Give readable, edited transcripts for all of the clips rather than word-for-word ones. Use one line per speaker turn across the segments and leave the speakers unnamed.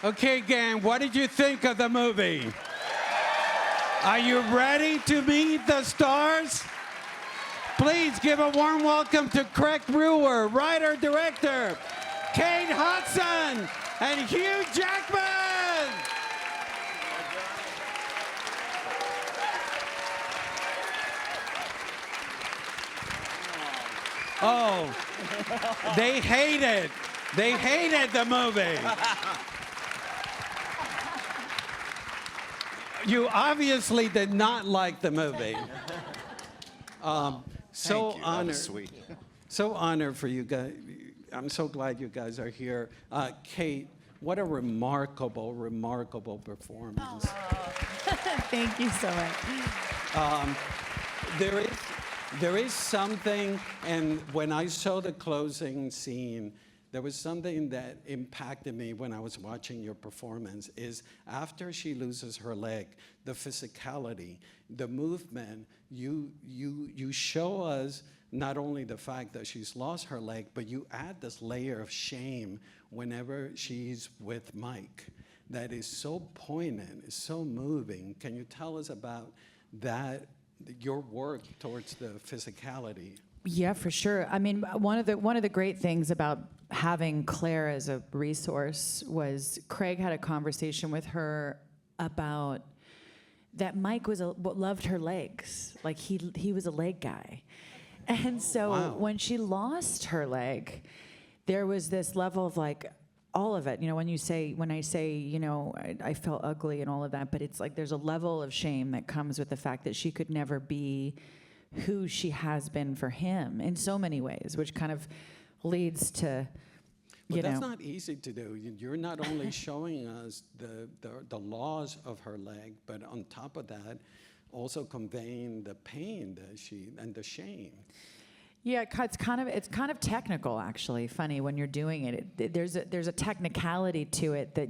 Okay, gang, what did you think of the movie? Are you ready to meet the stars? Please give a warm welcome to Craig Brewer, writer-director, Kate Hudson, and Hugh Jackman. Oh, they hate it. They hated the movie. You obviously did not like the movie. So
Thank you.
honored.
That was sweet.
So honored for you guys. I'm so glad you guys are here. Kate, what a remarkable, remarkable performance.
Thank you so much.
There is something, and when I saw the closing scene, there was something that impacted me when I was watching your performance, is after she loses her leg, the physicality, the movement, you show us not only the fact that she's lost her leg, but you add this layer of shame whenever she's with Mike. That is so poignant, it's so moving. Can you tell us about that, your work towards the physicality?
Yeah, for sure. I mean, one of the great things about having Claire as a resource was Craig had a conversation with her about that Mike loved her legs. Like he was a leg guy. And so
wow.
When she lost her leg, there was this level of like all of it. You know, when I say, you know, I felt ugly and all of that, but it's like there's a level of shame that comes with the fact that she could never be who she has been for him in so many ways, which kind of leads to,
But that's not easy to do. You're not only showing us the loss of her leg, but on top of that, also conveying the pain that and the shame.
Yeah, it's kind of technical, actually. Funny when you're doing it. There's a technicality to it that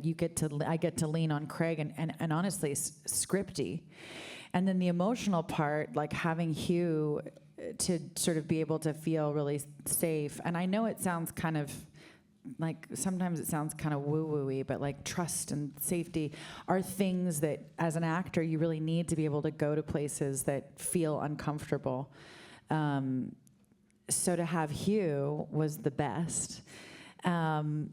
I get to lean on Craig and honestly scripty, and then the emotional part, like having Hugh to sort of be able to feel really safe. And I know it sounds kind of like sometimes it sounds kind of woo-woo-y, but like trust and safety are things that as an actor you really need to be able to go to places that feel uncomfortable. So to have Hugh was the best. But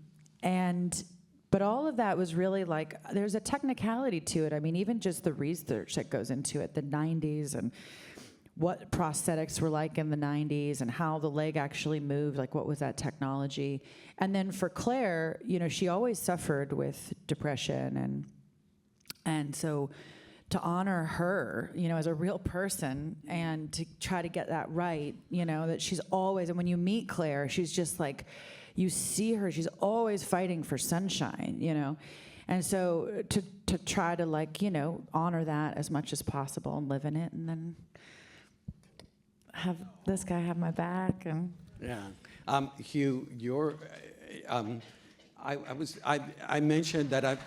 all of that was really like, there's a technicality to it. I mean, even just the research that goes into it, the 90s and what prosthetics were like in the 90s and how the leg actually moved, like what was that technology. And then for Claire, you know, she always suffered with depression and so to honor her, you know, as a real person and to try to get that right, you know, that she's always, and when you meet Claire, she's just like, you see her, she's always fighting for sunshine, you know. And so to try to like, you know, honor that as much as possible and live in it, and then have this guy have my back. And
yeah, Hugh, you're, I mentioned that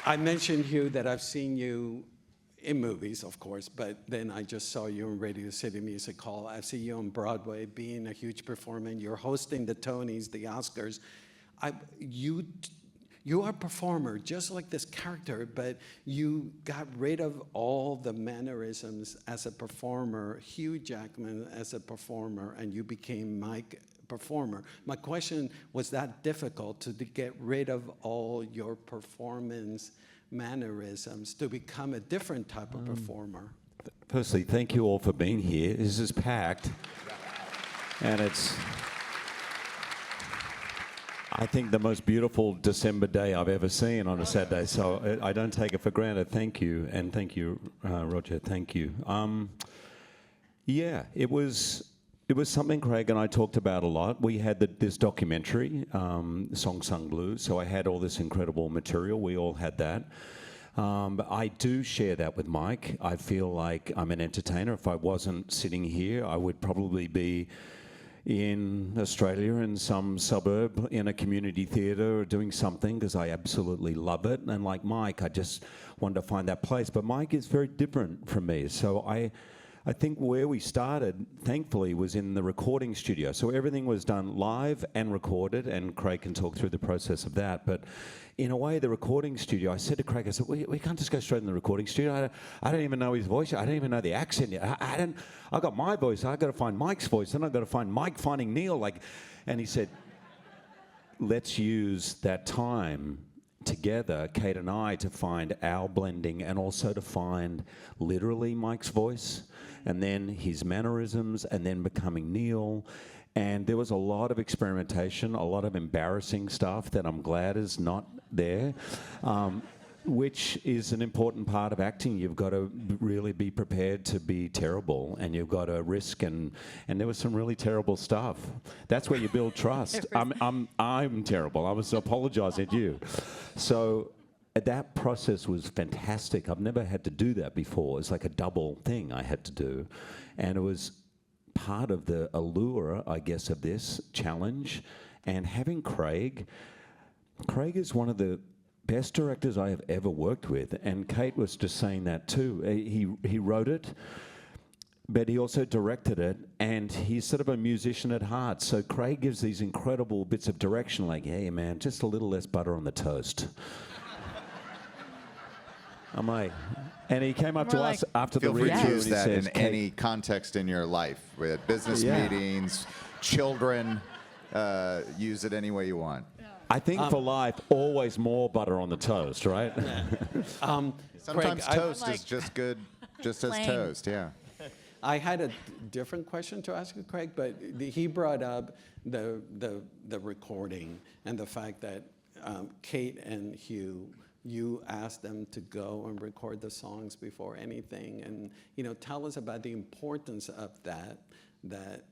I mentioned, Hugh, that I've seen you in movies, of course, but then I just saw you in Radio City Music Hall. I see you on Broadway being a huge performer. You're hosting the Tonys, the Oscars. You are a performer, just like this character, but you got rid of all the mannerisms as a performer, Hugh Jackman as a performer, and you became Mike performer. My question, was that difficult to get rid of all your performance mannerisms to become a different type of performer?
Firstly, thank you all for being here. This is packed. And it's, I think, the most beautiful December day I've ever seen on a Saturday. So I don't take it for granted. Thank you. And thank you, Roger. Thank you. Yeah, it was something Craig and I talked about a lot. We had this documentary, Song Sung Blue, so I had all this incredible material. We all had that. But I do share that with Mike. I feel like I'm an entertainer. If I wasn't sitting here, I would probably be in Australia in some suburb in a community theatre or doing something, because I absolutely love it. And like Mike, I just wanted to find that place. But Mike is very different from me. So I think where we started, thankfully, was in the recording studio. So everything was done live and recorded, and Craig can talk through the process of that. But in a way, the recording studio, I said to Craig, I said, we can't just go straight in the recording studio. I don't even know his voice. I don't even know the accent yet. I got my voice. I got to find Mike's voice. Then I got to find Mike finding Neil. And he said, let's use that time together, Kate and I, to find our blending and also to find literally Mike's voice and then his mannerisms and then becoming Neil. And there was a lot of experimentation, a lot of embarrassing stuff that I'm glad is not there, which is an important part of acting. You've got to really be prepared to be terrible, and you've got to risk, and there was some really terrible stuff. That's where you build trust. I'm terrible. I was apologizing to you. So that process was fantastic. I've never had to do that before. It's like a double thing I had to do, and it was part of the allure, I guess, of this challenge. And having Craig is one of the best directors I have ever worked with, and Kate was just saying that too. He wrote it, but he also directed it, and he's sort of a musician at heart. So Craig gives these incredible bits of direction, like, hey man, just a little less butter on the toast. I'm like, and he came up to us after the
Feel free
read-through,
to
and
use
he
that
says,
in
Kate,
any context in your life, with business meetings, children. Use it any way you want.
I think for life, always more butter on the toast, right?
Sometimes
Craig,
toast is just good, just as
Plain.
toast. Yeah.
I had a different question to ask you, Craig, but he brought up the recording and the fact that Kate and Hugh, you asked them to go and record the songs before anything, and tell us about the importance of that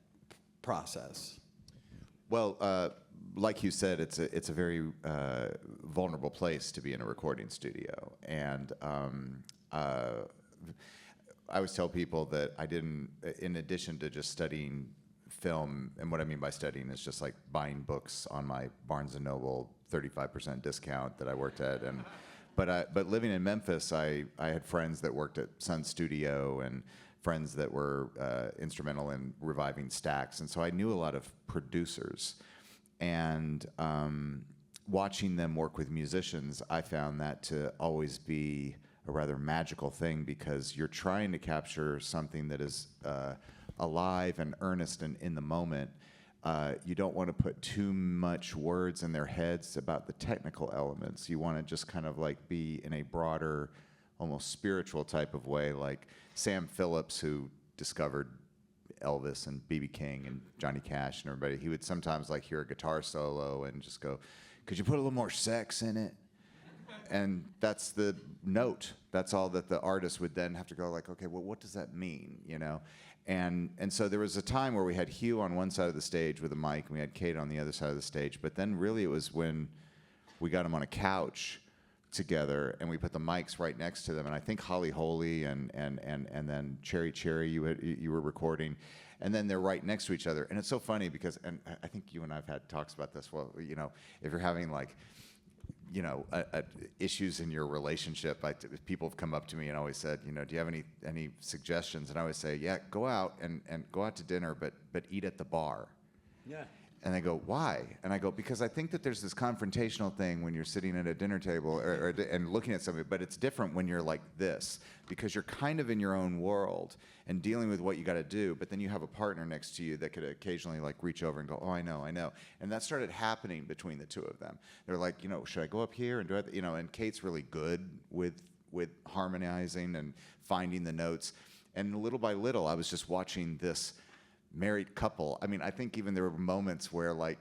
process.
Well, like you said, it's a very vulnerable place to be in a recording studio, and I always tell people that I didn't, in addition to just studying film, and what I mean by studying is just like buying books on my Barnes & Noble 35% discount that I worked at, but living in Memphis, I had friends that worked at Sun Studio and friends that were instrumental in reviving Stax, and so I knew a lot of producers. And watching them work with musicians, I found that to always be a rather magical thing, because you're trying to capture something that is alive and earnest and in the moment. You don't want to put too much words in their heads about the technical elements. You want to just kind of like be in a broader, almost spiritual type of way, like Sam Phillips, who discovered Elvis and B.B. King and Johnny Cash and everybody. He would sometimes like hear a guitar solo and just go, could you put a little more sex in it? And that's the note. That's all that the artist would then have to go like, okay, well, what does that mean, And so there was a time where we had Hugh on one side of the stage with a mic, and we had Kate on the other side of the stage. But then really it was when we got them on a couch together, and we put the mics right next to them. And I think Holly Holy and then Cherry Cherry, you were recording, and then they're right next to each other. And it's so funny because, and I think you and I've had talks about this. Well, if you're having like, issues in your relationship, people have come up to me and always said, do you have any suggestions? And I always say, yeah, go out and go out to dinner, but eat at the bar. Yeah. And they go, why? And I go, because I think that there's this confrontational thing when you're sitting at a dinner table and looking at somebody, but it's different when you're like this, because you're kind of in your own world and dealing with what you got to do, but then you have a partner next to you that could occasionally like reach over and go, oh, I know. And that started happening between the two of them. They're like, should I go up here and do it? And Kate's really good with harmonizing and finding the notes. And little by little, I was just watching this married couple. I mean, I think even there were moments where I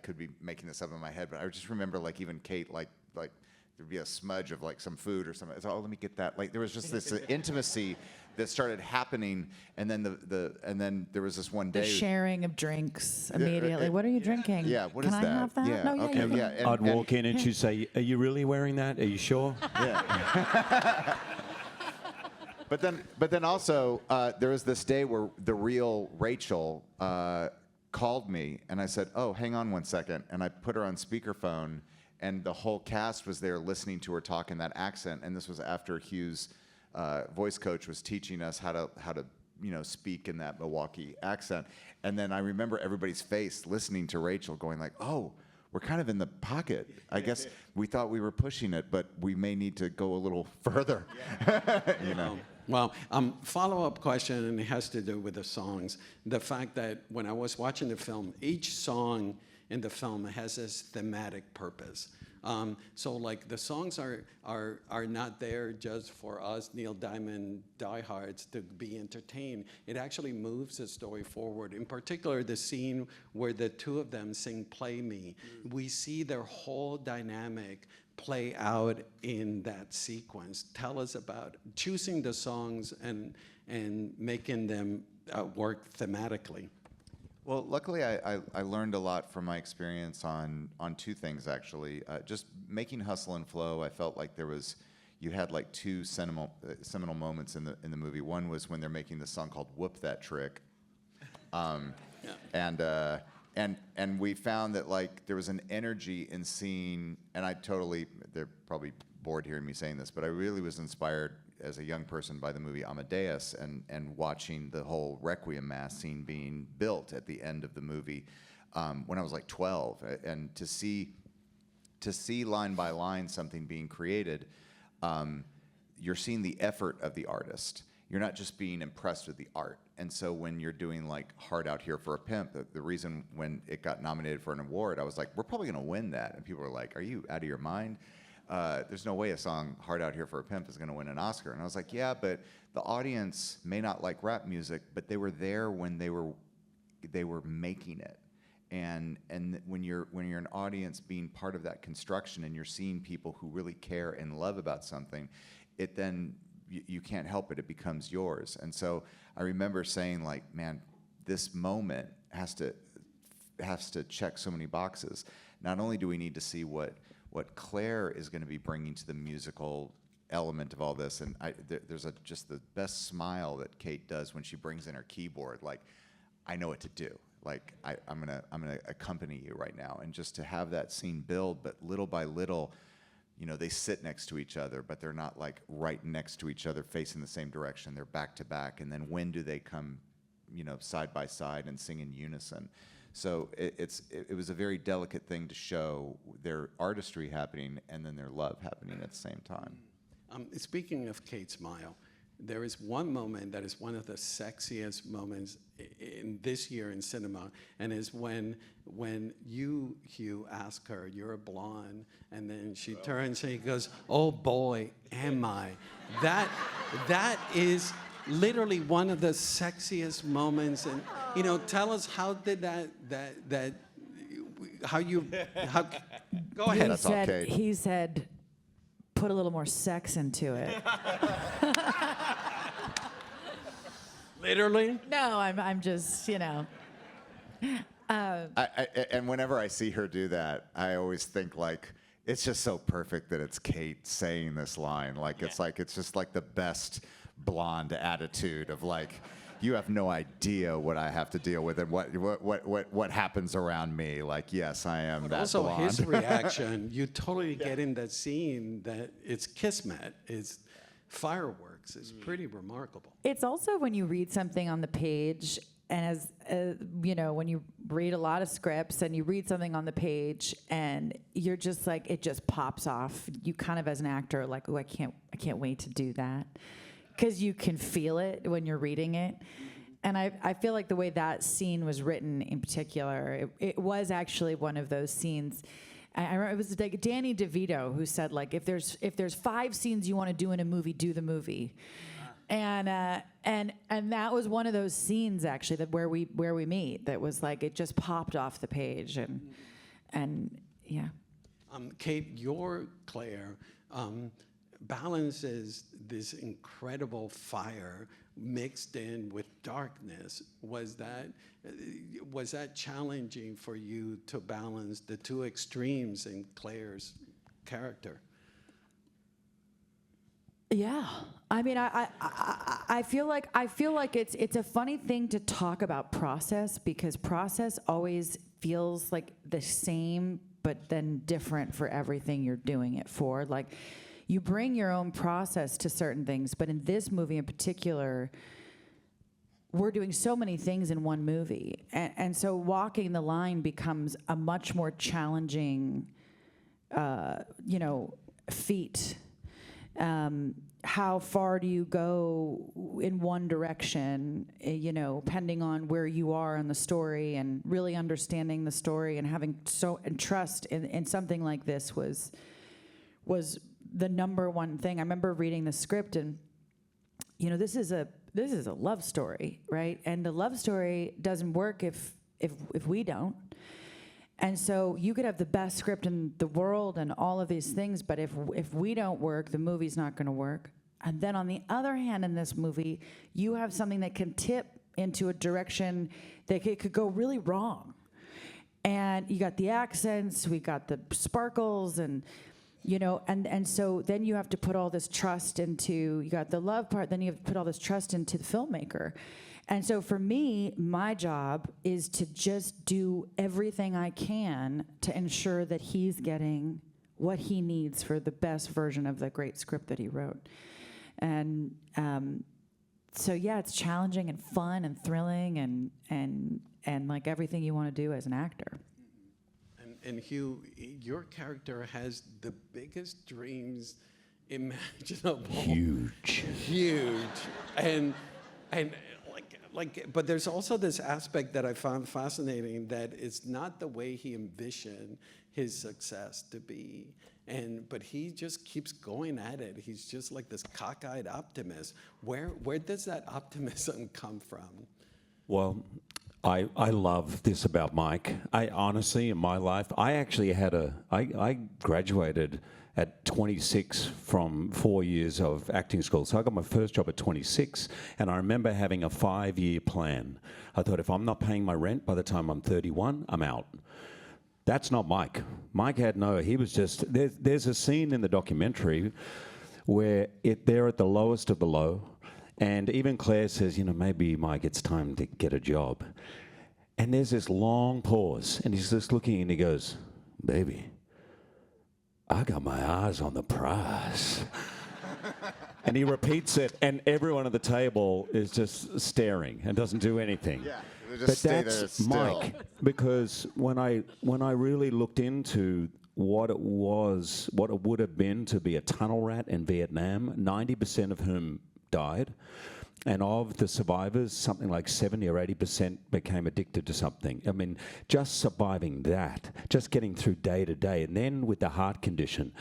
could be making this up in my head, but I just remember like even Kate, like there'd be a smudge of like some food or something. So, oh, let me get that. Like there was just this intimacy that started happening, and then and then there was this one day.
The sharing of drinks immediately. What are you drinking?
Yeah, what
Can
is
I
that?
have that?
Yeah,
No,
okay, yeah.
I'd walk in and she'd say, are you really wearing that? Are you sure?
Yeah. But then also there was this day where the real Rachel called me, and I said, oh, hang on one second, and I put her on speakerphone, and the whole cast was there listening to her talk in that accent, and this was after Hugh's voice coach was teaching us how to speak in that Milwaukee accent. And then I remember everybody's face listening to Rachel going like, oh, we're kind of in the pocket. I guess we thought we were pushing it, but we may need to go a little further.
Well, follow-up question, and it has to do with the songs. The fact that when I was watching the film, each song in the film has this thematic purpose. So like the songs are not there just for us Neil Diamond diehards to be entertained. It actually moves the story forward. In particular, the scene where the two of them sing "Play Me," we see their whole dynamic play out in that sequence. Tell us about choosing the songs and making them work thematically.
Well, luckily, I learned a lot from my experience on two things, actually. Just making Hustle and Flow, I felt like you had like two seminal moments in the movie. One was when they're making the song called "Whoop That Trick," and we found that like there was an energy in seeing, and they're probably bored hearing me saying this, but I really was inspired as a young person by the movie Amadeus and watching the whole Requiem Mass scene being built at the end of the movie when I was like 12, and to see line by line something being created, you're seeing the effort of the artist. You're not just being impressed with the art. And so when you're doing like Hard Out Here for a Pimp, the reason when it got nominated for an award, I was like, we're probably gonna win that. And people were like, are you out of your mind? There's no way a song Hard Out Here for a Pimp is going to win an Oscar. And I was like, yeah, but the audience may not like rap music, but they were there when they were making it. And when you're an audience being part of that construction and you're seeing people who really care and love about something, it then you can't help it. It becomes yours. And so I remember saying like, man, this moment has to check so many boxes. Not only do we need to see what Claire is going to be bringing to the musical element of all this, and there's just the best smile that Kate does when she brings in her keyboard. Like, I know what to do. Like, I'm gonna accompany you right now, and just to have that scene build, but little by little, they sit next to each other, but they're not like right next to each other, facing the same direction. They're back to back, and then when do they come, side by side and sing in unison? So it was a very delicate thing to show their artistry happening and then their love happening at the same time.
Speaking of Kate Smile, there is one moment that is one of the sexiest moments in this year in cinema, and is when you, Hugh, ask her, you're a blonde, and then she turns and she goes, oh boy, am I. That is literally one of the sexiest moments. And tell us, how did that how go ahead.
That's all, Kate.
He said, put a little more sex into it.
Literally?
No, I'm just,
And whenever I see her do that, I always think like, it's just so perfect that it's Kate saying this line. Like, it's just like the best blonde attitude of like, you have no idea what I have to deal with and what happens around me. Like, yes, I am
But
that
also
blonde.
his reaction, you totally get in that scene that it's kismet, it's fireworks. It's pretty remarkable.
It's also when you read something on the page, and as when you read a lot of scripts and you read something on the page and you're just like, it just pops off. You kind of, as an actor, like, oh, I can't wait to do that, because you can feel it when you're reading it. And I feel like the way that scene was written in particular, it was actually one of those scenes. I remember it was like Danny DeVito who said, like, if there's 5 scenes you want to do in a movie, do the movie. And that was one of those scenes actually that where we meet, that was like, it just popped off the page. And yeah.
Kate, your Claire balances this incredible fire mixed in with darkness. Was that challenging for you to balance the two extremes in Claire's character?
Yeah, I mean, I feel like it's a funny thing to talk about process, because process always feels like the same, but then different for everything you're doing it for. Like, you bring your own process to certain things. But in this movie in particular, we're doing so many things in one movie. And so walking the line becomes a much more challenging, feat. How far do you go in one direction, depending on where you are in the story, and really understanding the story and having and trust in something like this was the number one thing. I remember reading the script, and this is a love story, right? And the love story doesn't work if we don't. And so you could have the best script in the world and all of these things, but if we don't work, the movie's not going to work. And then on the other hand, in this movie, you have something that can tip into a direction that it could go really wrong. And you got the accents, we got the sparkles, and and so then you have to put all this trust into, you got the love part, then you have to put all this trust into the filmmaker. And so for me, my job is to just do everything I can to ensure that he's getting what he needs for the best version of the great script that he wrote. And so yeah, it's challenging and fun and thrilling and like everything you want to do as an actor.
And Hugh, your character has the biggest dreams imaginable.
Huge.
And but there's also this aspect that I found fascinating, that it's not the way he envisioned his success to be. But he just keeps going at it. He's just like this cockeyed optimist. Where does that optimism come from?
Well, I love this about Mike. I honestly, in my life, I actually I graduated at 26 from 4 years of acting school. So I got my first job at 26, and I remember having a 5-year plan. I thought, if I'm not paying my rent by the time I'm 31, I'm out. That's not Mike. Mike he was just, there's a scene in the documentary where they're at the lowest of the low, and even Claire says, maybe Mike, it's time to get a job. And there's this long pause, and he's just looking, and he goes, baby, I got my eyes on the prize. And he repeats it, and everyone at the table is just staring and doesn't do anything.
Yeah, they just
but
stay
that's
there still.
Mike, because when I really looked into what it would have been to be a tunnel rat in Vietnam, 90% of whom died. And of the survivors, something like 70 or 80% became addicted to something. I mean, just surviving that, just getting through day to day. And then with the heart condition,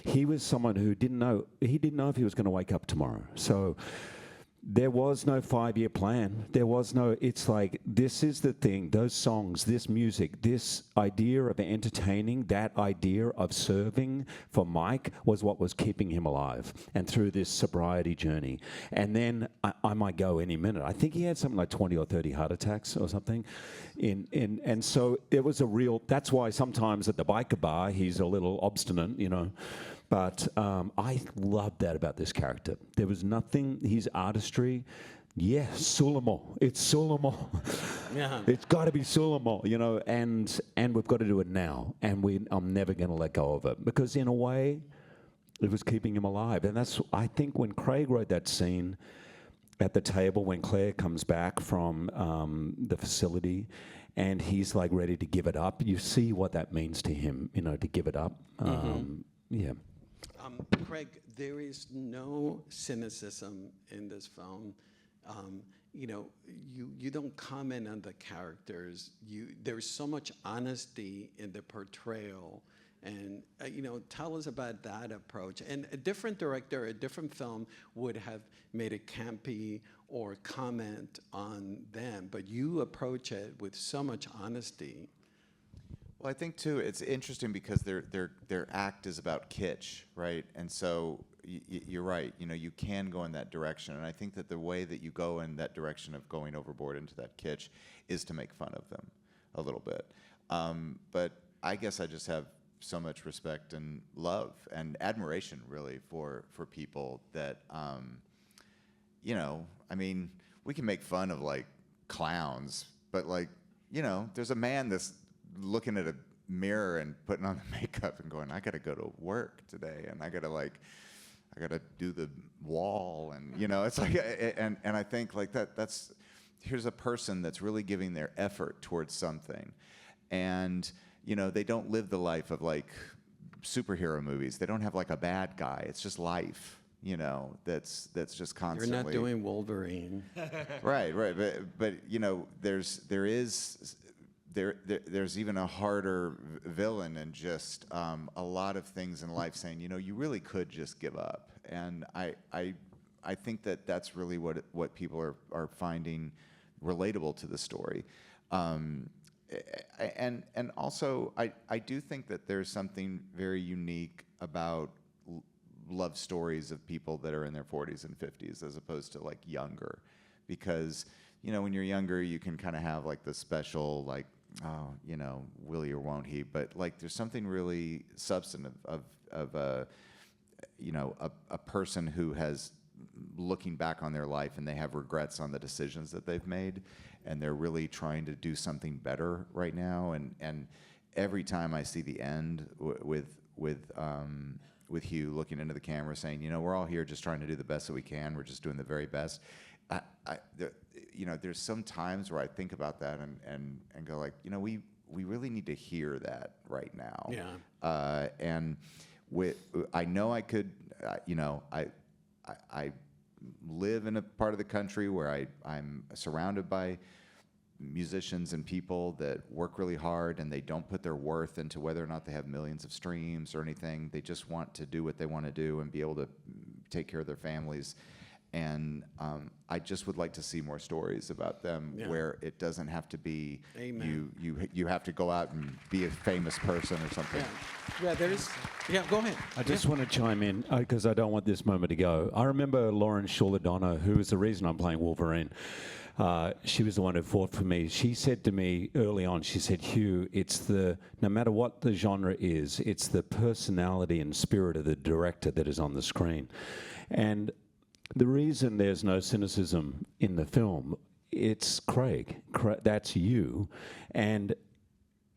he was someone who didn't know if he was going to wake up tomorrow. So there was no 5-year plan. It's like, this is the thing, those songs, this music, this idea of entertaining, that idea of serving for Mike was what was keeping him alive and through this sobriety journey. And then I might go any minute. I think he had something like 20 or 30 heart attacks or something. And so it was that's why sometimes at the biker bar, he's a little obstinate, But I loved that about this character. There was nothing, his artistry, Sulamo. It's Sulamo.
Yeah.
It's got to be Sulamo, and we've got to do it now. And I'm never going to let go of it. Because in a way, it was keeping him alive. And I think when Craig wrote that scene at the table, when Claire comes back from the facility, and he's like ready to give it up, you see what that means to him, to give it up. Yeah.
Craig, there is no cynicism in this film. You don't comment on the characters. There's so much honesty in the portrayal. And, tell us about that approach. And a different director, a different film would have made it campy or comment on them. But you approach it with so much honesty.
Well, I think too, it's interesting because their act is about kitsch, right? And so you're right. You can go in that direction, and I think that the way that you go in that direction of going overboard into that kitsch is to make fun of them a little bit. But I guess I just have so much respect and love and admiration, really, for people that, we can make fun of like clowns, but there's a man that's looking at a mirror and putting on the makeup and going, I got to go to work today, and I got to I gotta do the wall, and it's like, and I think like that's here's a person that's really giving their effort towards something, and they don't live the life of like superhero movies. They don't have like a bad guy. It's just life, that's just constantly.
You're not doing Wolverine.
Right, but there's even a harder villain, and just a lot of things in life saying, you really could just give up. And I think that's really what people are finding relatable to the story. And also, I do think that there's something very unique about love stories of people that are in their 40s and 50s as opposed to like younger, because when you're younger you can kind of have like the special like, oh, will he or won't he, but like there's something really substantive of a person who has looking back on their life and they have regrets on the decisions that they've made, and they're really trying to do something better right now. And every time I see the end with Hugh looking into the camera saying, we're all here just trying to do the best that we can. We're just doing the very best. There's some times where I think about that and go like, we really need to hear that right now.
Yeah.
And I know I could, I live in a part of the country where I'm surrounded by musicians and people that work really hard, and they don't put their worth into whether or not they have millions of streams or anything. They just want to do what they want to do and be able to take care of their families. And I just would like to see more stories about them where it doesn't have to be you have to go out and be a famous person or something.
Go ahead.
I just want to chime in because I don't want this moment to go. I remember Lauren Shuladonna, who is the reason I'm playing Wolverine. She was the one who fought for me. She said to me early on, she said, Hugh, no matter what the genre is, it's the personality and spirit of the director that is on the screen. And the reason there's no cynicism in the film, it's Craig. That's you. And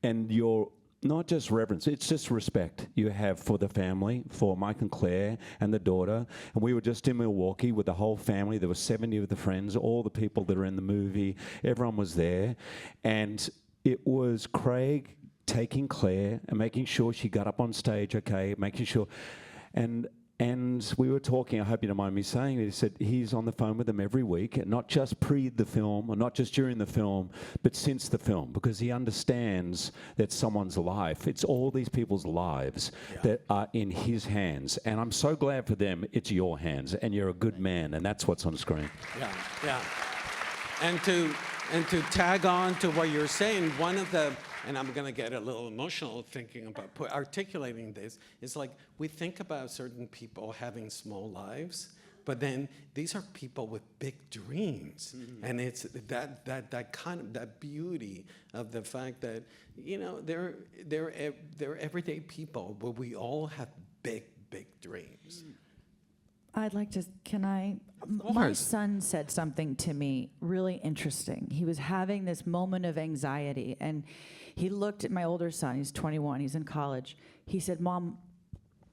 you're not just reverence, it's just respect you have for the family, for Mike and Claire and the daughter. And we were just in Milwaukee with the whole family. There were 70 of the friends, all the people that are in the movie. Everyone was there. And it was Craig taking Claire and making sure she got up on stage okay, making sure. And we were talking, I hope you don't mind me saying it, he said he's on the phone with them every week, and not just pre the film, or not just during the film, but since the film, because he understands that someone's life, it's all these people's lives that are in his hands. And I'm so glad for them it's your hands, and you're a good man, and that's what's on screen.
Yeah. And to tag on to what you're saying, one of the, and I'm going to get a little emotional thinking about articulating this, is like we think about certain people having small lives, but then these are people with big dreams. Mm-hmm. And it's that kind of, that beauty of the fact that, they're everyday people, but we all have big dreams.
I'd like to, my son said something to me really interesting. He was having this moment of anxiety, and he looked at my older son, he's 21, he's in college. He said, Mom,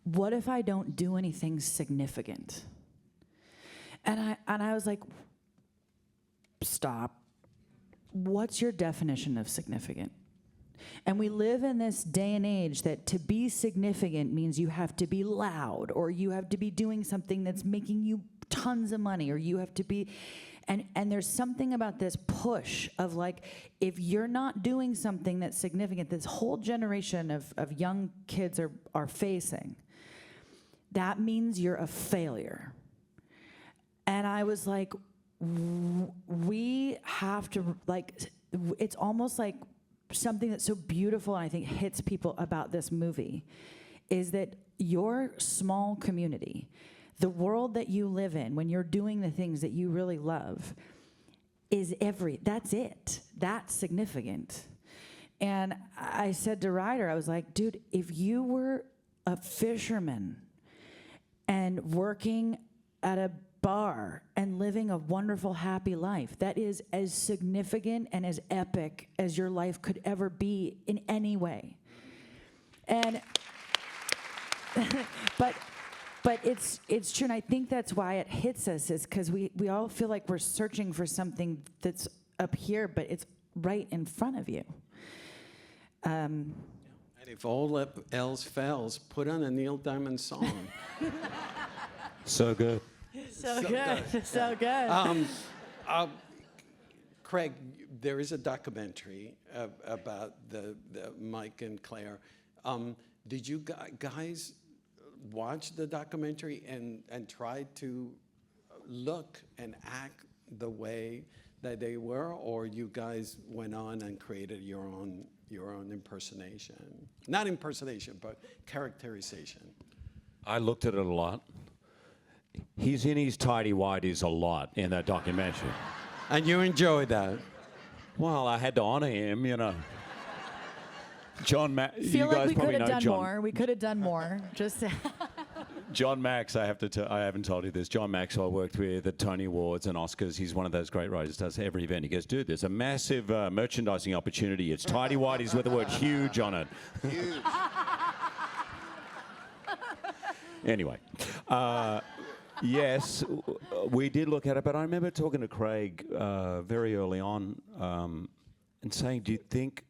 what if I don't do anything significant? And I was like, stop. What's your definition of significant? And we live in this day and age that to be significant means you have to be loud, or you have to be doing something that's making you tons of money, or you have to be, and there's something about this push of like, if you're not doing something that's significant, this whole generation of young kids are facing, that means you're a failure. And I was like, we have to, like, it's almost like something that's so beautiful and I think hits people about this movie is that your small community, the world that you live in, when you're doing the things that you really love, that's it. That's significant. And I said to Ryder, I was like, dude, if you were a fisherman and working at a bar and living a wonderful, happy life, that is as significant and as epic as your life could ever be in any way. And but But it's true, and I think that's why it hits us, is because we all feel like we're searching for something that's up here, but it's right in front of you.
And if all else fails, put on a Neil Diamond song.
So good.
So good, so good.
Craig, there is a documentary about the Mike and Claire. Did you guys watch the documentary and try to look and act the way that they were, or you guys went on and created your own impersonation? Not impersonation, but characterization.
I looked at it a lot. He's in his tighty-whities a lot in that documentary.
And you enjoyed that?
Well, I had to honor him, you know. John Max, you
Feel like
guys
we
probably
could
know
have done
John.
more. We could have done more. Just
John Max, I haven't told you this. John Max, I worked with at Tony Awards and Oscars. He's one of those great writers, does every event. He goes, dude, there's a massive merchandising opportunity. It's tighty-whities with the word huge on it.
Huge.
Anyway, yes, we did look at it, but I remember talking to Craig very early on and saying, do you think,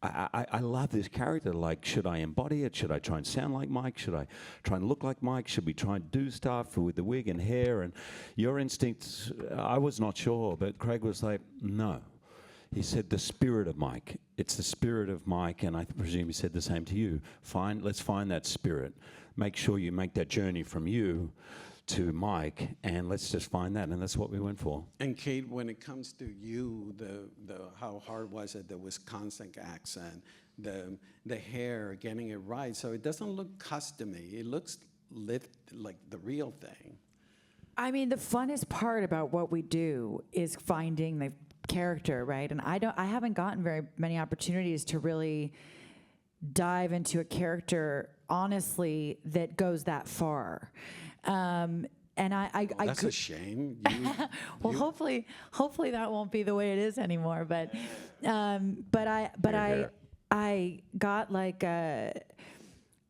I love this character, like, should I embody it? Should I try and sound like Mike? Should I try and look like Mike? Should we try and do stuff with the wig and hair? And your instincts, I was not sure, but Craig was like, no. He said the spirit of Mike. It's the spirit of Mike, and I presume he said the same to you. Let's find that spirit. Make sure you make that journey from you to Mike, and let's just find that, and that's what we went for.
And Kate, when it comes to you, how hard was it, the Wisconsin accent, the hair, getting it right, so it doesn't look custom-y, it looks like the real thing.
I mean, the funnest part about what we do is finding the character, right? And I haven't gotten very many opportunities to really dive into a character honestly that goes that far. And
That's a shame.
Well, hopefully that won't be the way it is anymore. But I got like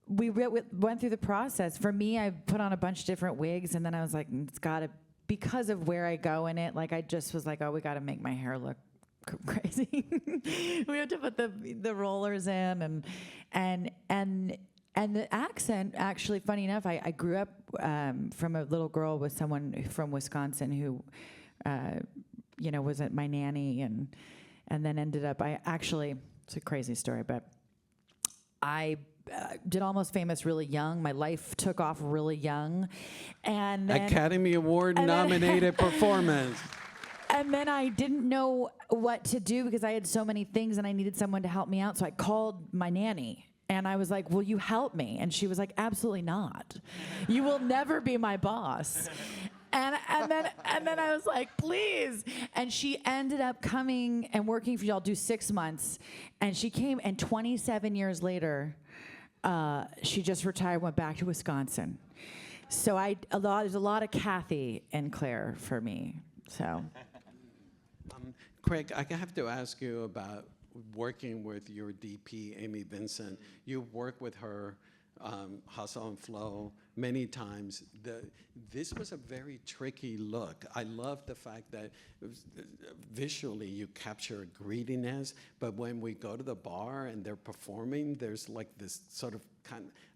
we went through the process. For me, I put on a bunch of different wigs, and then I was like, it's got to, because of where I go in it. Like I just was like, oh, we got to make my hair look crazy. We have to put the rollers in, and the accent, actually, funny enough, I grew up from a little girl with someone from Wisconsin who, was my nanny, and then ended up, it's a crazy story, but I did Almost Famous really young. My life took off really young. And then,
Academy Award nominated performance.
And then I didn't know what to do because I had so many things and I needed someone to help me out. So I called my nanny. And I was like, will you help me? And she was like, absolutely not. You will never be my boss. And then I was like, please. And she ended up coming and working for y'all, do 6 months. And she came, and 27 years later, she just retired, went back to Wisconsin. So there's a lot of Kathy and Claire for me. So,
Craig, I have to ask you about working with your DP, Amy Vincent. You've worked with her, Hustle and Flow, many times. This was a very tricky look. I love the fact that visually you capture greediness, but when we go to the bar and they're performing, there's like this sort of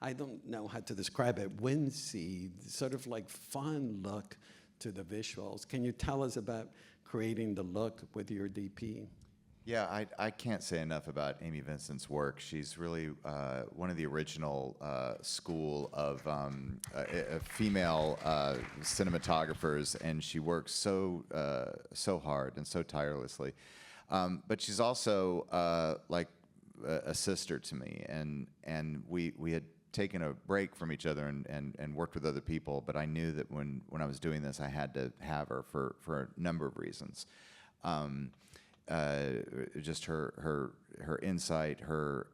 I don't know how to describe it, whimsy, sort of like fun look to the visuals. Can you tell us about creating the look with your DP?
Yeah, I can't say enough about Amy Vincent's work. She's really one of the original school of female cinematographers, and she works so hard and so tirelessly. But she's also like a sister to me, and we had taken a break from each other and worked with other people. But I knew that when I was doing this, I had to have her for a number of reasons. Just her insight, her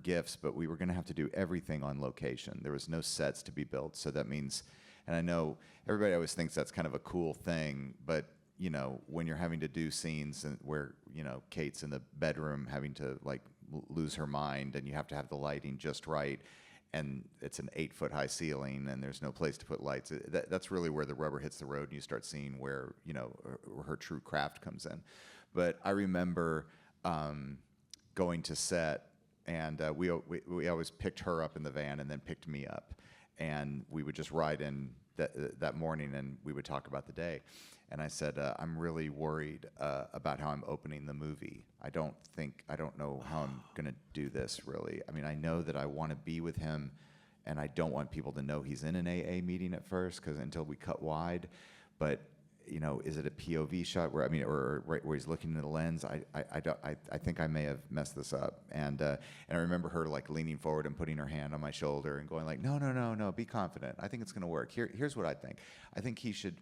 gifts, but we were going to have to do everything on location. There was no sets to be built, so that means, and I know everybody always thinks that's kind of a cool thing, but when you're having to do scenes where Kate's in the bedroom having to like lose her mind, and you have to have the lighting just right, and it's an 8-foot high ceiling, and there's no place to put lights. That's really where the rubber hits the road, and you start seeing where her true craft comes in. But I remember going to set, and we always picked her up in the van and then picked me up, and we would just ride in that morning, and we would talk about the day. And I said, I'm really worried about how I'm opening the movie. I don't know how I'm gonna do this, really. I mean, I know that I wanna be with him, and I don't want people to know he's in an AA meeting at first, because until we cut wide. But is it a POV shot where where he's looking in the lens? I think I may have messed this up. And I remember her like leaning forward and putting her hand on my shoulder and going like, no, be confident. I think it's going to work. Here's what I think. I think we should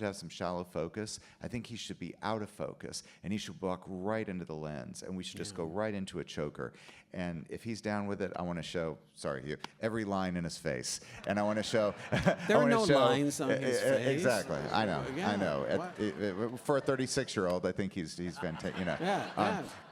have some shallow focus. I think he should be out of focus, and he should walk right into the lens, and we should just go right into a choker. And if he's down with it, I want to show, every line in his face. And I want to show...
There are no lines on his face.
Exactly. I know.
Yeah.
I know. For a 36-year-old, I think he's fantastic.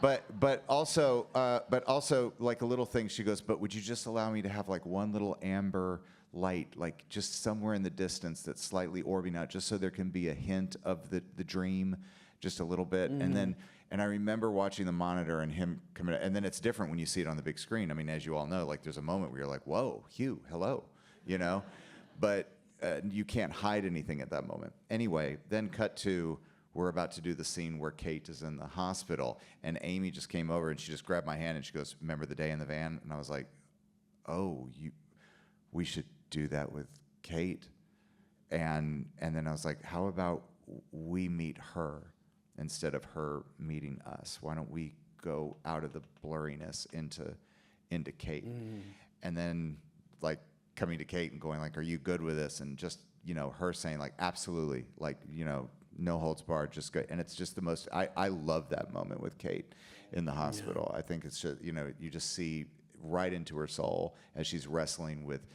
But also, like a little thing, she goes, but would you just allow me to have like one little amber light, like just somewhere in the distance that's slightly orbing out, just so there can be a hint of the dream, just a little bit. And I remember watching the monitor and him coming, and then it's different when you see it on the big screen. I mean, as you all know, like there's a moment where you're like, whoa, Hugh, hello, but you can't hide anything at that moment. Anyway, then cut to, we're about to do the scene where Kate is in the hospital, and Amy just came over and she just grabbed my hand and she goes, remember the day in the van? And I was like, oh, we should do that with Kate. And then I was like, how about we meet her instead of her meeting us? Why don't we go out of the blurriness into Kate? And then like coming to Kate and going like, are you good with this? And just, her saying like, absolutely, like, no holds barred, just good. And it's just the most, I love that moment with Kate in the hospital. I think it's just, you just see right into her soul as she's wrestling with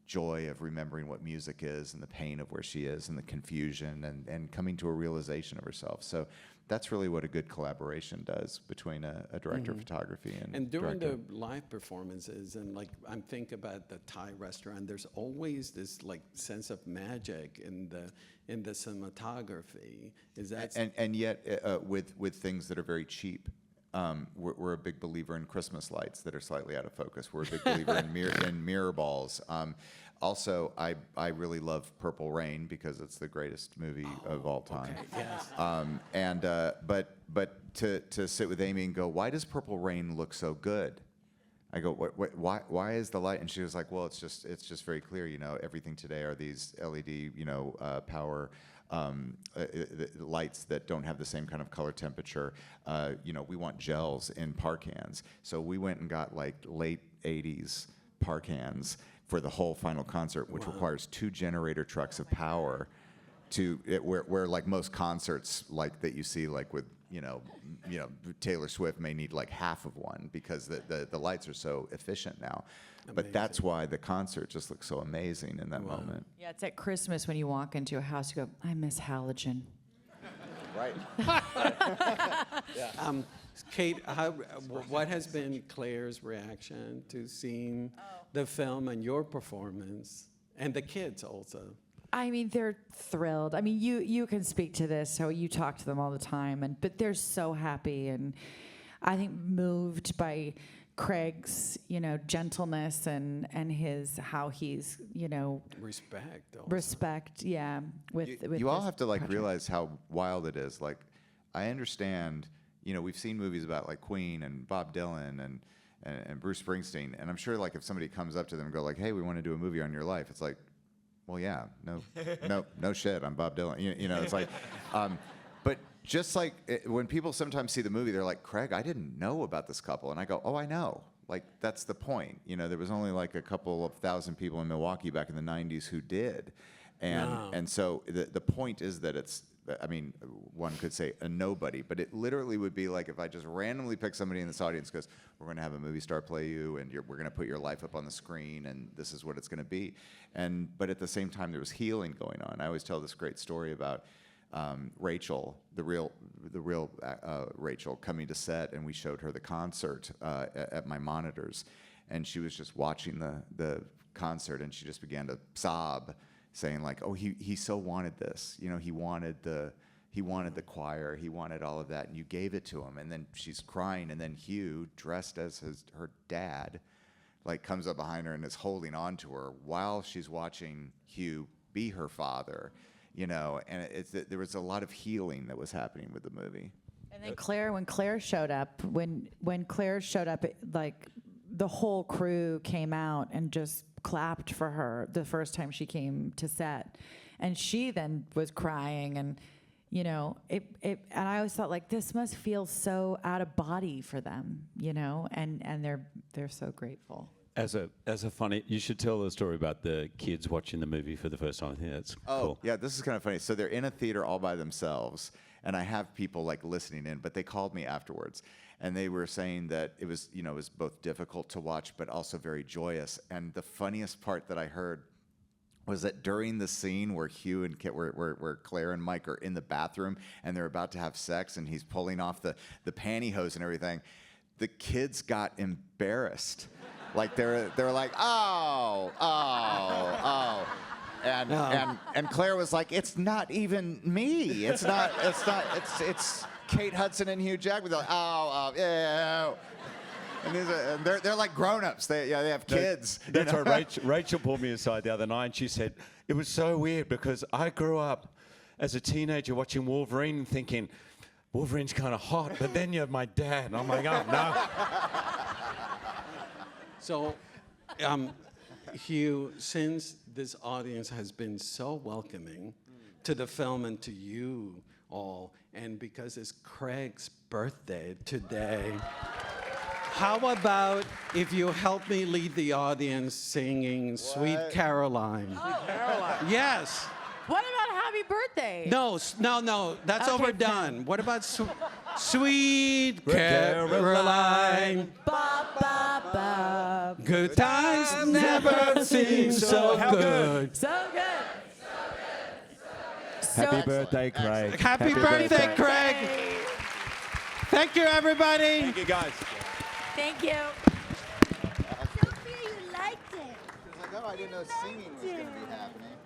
joy of remembering what music is and the pain of where she is and the confusion and coming to a realization of herself. So that's really what a good collaboration does between a director of photography and
during
director.
the live performances, and like I'm thinking about the Thai restaurant, there's always this like sense of magic in the cinematography. Is that
and yet with things that are very cheap. We're a big believer in Christmas lights that are slightly out of focus. We're a big believer in mirror balls. Also, I really love Purple Rain because it's the greatest movie of all time.
Okay,
yes. But to sit with Amy and go, why does Purple Rain look so good? I go, why is the light? And she was like, well, it's just very clear. Everything today are these LED, power. Lights that don't have the same kind of color temperature. We want gels in par cans. So we went and got like late 80s par cans for the whole final concert, which requires 2 generator trucks of power where like most concerts like that you see like with Taylor Swift may need like half of one because the lights are so efficient now. But that's why the concert just looks so amazing in that moment.
Yeah, it's at Christmas when you walk into a house, you go, I miss halogen.
Right.
Kate, what has been Claire's reaction to seeing the film and your performance, and the kids also?
I mean, they're thrilled. I mean, you can speak to this, so you talk to them all the time, but they're so happy, and I think moved by Craig's, gentleness and how he's,
Respect. Also.
respect, yeah. With
you all
this
have to like
project.
realize how wild it is. Like, I understand. We've seen movies about like Queen and Bob Dylan and Bruce Springsteen, and I'm sure like if somebody comes up to them and go like, "Hey, we want to do a movie on your life," it's like, well, yeah, no shit, I'm Bob Dylan. It's like, but just like when people sometimes see the movie, they're like, Craig, I didn't know about this couple. And I go, oh, I know. Like, that's the point. There was only like a couple of thousand people in Milwaukee back in the 90s who did. And so the point is that it's, one could say a nobody, but it literally would be like if I just randomly pick somebody in this audience goes, we're going to have a movie star play you, and we're going to put your life up on the screen, and this is what it's going to be. But at the same time, there was healing going on. I always tell this great story about Rachel, the real Rachel, coming to set, and we showed her the concert at my monitors. and she was just watching the concert, and she just began to sob, saying like, oh, he so wanted this, you know, he wanted the choir, he wanted all of that, and you gave it to him. And then she's crying, and then Hugh, dressed as her dad, like comes up behind her and is holding on to her while she's watching Hugh be her father, you know. And there was a lot of healing that was happening with the movie.
And then Claire, when Claire showed up, like the whole crew came out and just clapped for her the first time she came to set, and she then was crying, and you know, and I always thought like this must feel so out of body for them, you know, and they're so grateful.
As a funny, you should tell the story about the kids watching the movie for the first time. I think that's cool.
Yeah, this is kind of funny. So they're in a theater all by themselves, and I have people like listening in, but they called me afterwards, and they were saying that it was, you know, it was both difficult to watch, but also very joyous. And the funniest part that I heard was that during the scene where Hugh and where Claire and Mike are in the bathroom and they're about to have sex, and he's pulling off the pantyhose and everything, the kids got embarrassed. Like they're like, oh, and Claire was like, it's not even me. It's Kate Hudson and Hugh Jackman. They're like, yeah. And they're like grown-ups. They have kids.
That's right. Rachel pulled me aside the other night, and she said, it was so weird because I grew up as a teenager watching Wolverine and thinking, Wolverine's kind of hot, but then you have my dad. And I'm like, oh, no.
So, Hugh, since this audience has been so welcoming to the film and to you all, and because it's Craig's birthday today, how about if you help me lead the audience singing Sweet Caroline?
Oh. Caroline.
Yes.
What about Happy Birthday?
No, that's
Okay,
overdone. What about Sweet Caroline?
Ba, ba, ba.
Good times never seem so good.
So good.
Happy birthday, Craig.
Happy birthday, Craig. Thank you, everybody.
Thank you, guys.
Thank you.
Sophia, you liked it.
She was like, oh, I didn't know singing was going to be happening.